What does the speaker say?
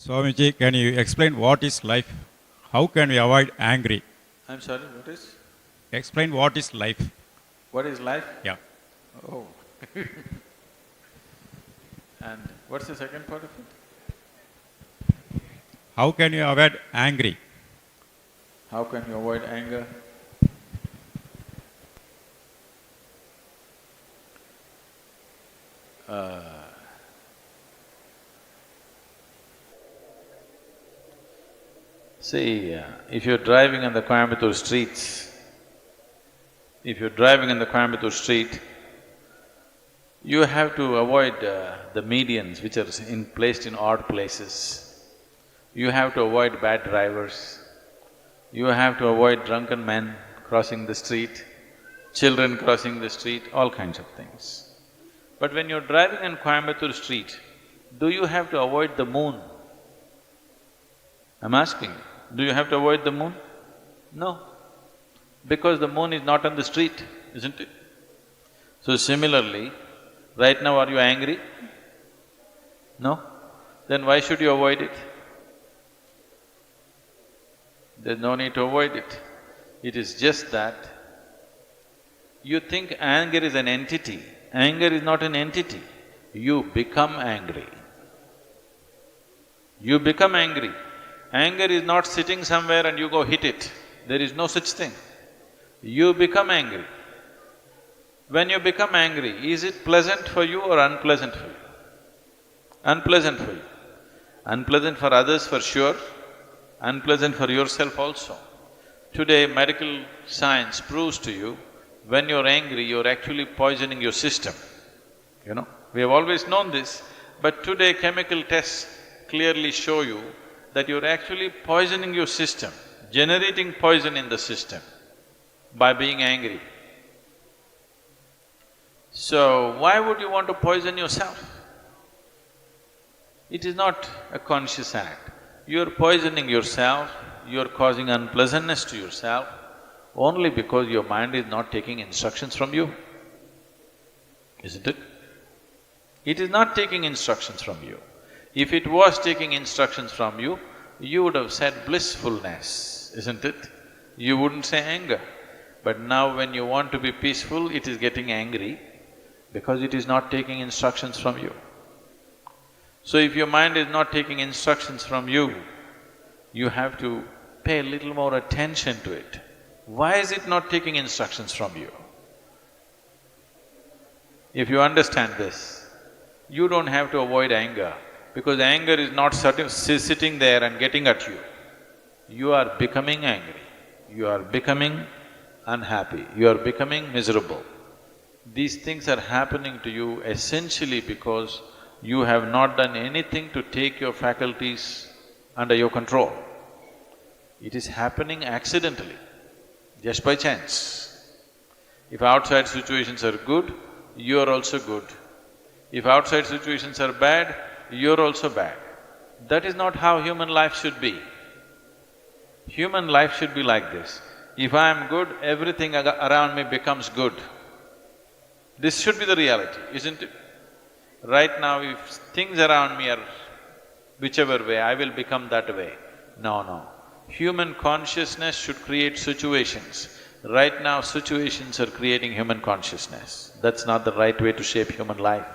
Swamiji, can you explain what is life? How can we avoid angry? I'm sorry, what is? Explain what is life. What is life? Yeah. Oh. And what's the second part of it? How can you avoid angry? How can you avoid anger? See, if you're driving on the Coimbatore streets, if you're driving in the Coimbatore street, you have to avoid the medians which are placed in odd places. You have to avoid bad drivers. You have to avoid drunken men crossing the street, children crossing the street, all kinds of things. But when you're driving in Coimbatore street, do you have to avoid the moon? I'm asking you, do you have to avoid the moon? No, because the moon is not on the street, isn't it? So similarly, right now are you angry? No? Then why should you avoid it? There's no need to avoid it. It is just that you think anger is an entity. Anger is not an entity. You become angry. You become angry. Anger is not sitting somewhere and you go hit it. There is no such thing. You become angry. When you become angry, is it pleasant for you or unpleasant for you? Unpleasant for you. Unpleasant for others for sure, unpleasant for yourself also. Today, medical science proves to you, when you're angry, you're actually poisoning your system, you know. We have always known this, but today chemical tests clearly show you that you're actually poisoning your system, generating poison in the system by being angry. So, why would you want to poison yourself? It is not a conscious act. You're poisoning yourself, you're causing unpleasantness to yourself only because your mind is not taking instructions from you, isn't it? It is not taking instructions from you. If it was taking instructions from you, you would have said blissfulness, isn't it? You wouldn't say anger. But now when you want to be peaceful, it is getting angry because it is not taking instructions from you. So if your mind is not taking instructions from you, you have to pay a little more attention to it. Why is it not taking instructions from you? If you understand this, you don't have to avoid anger, because anger is not sitting there and getting at you. You are becoming angry, you are becoming unhappy, you are becoming miserable. These things are happening to you essentially because you have not done anything to take your faculties under your control. It is happening accidentally, just by chance. If outside situations are good, you are also good. If outside situations are bad, you're also bad. That is not how human life should be. Human life should be like this. If I am good, everything around me becomes good. This should be the reality, isn't it? Right now, if things around me are whichever way, I will become that way. No. Human consciousness should create situations. Right now, situations are creating human consciousness. That's not the right way to shape human life.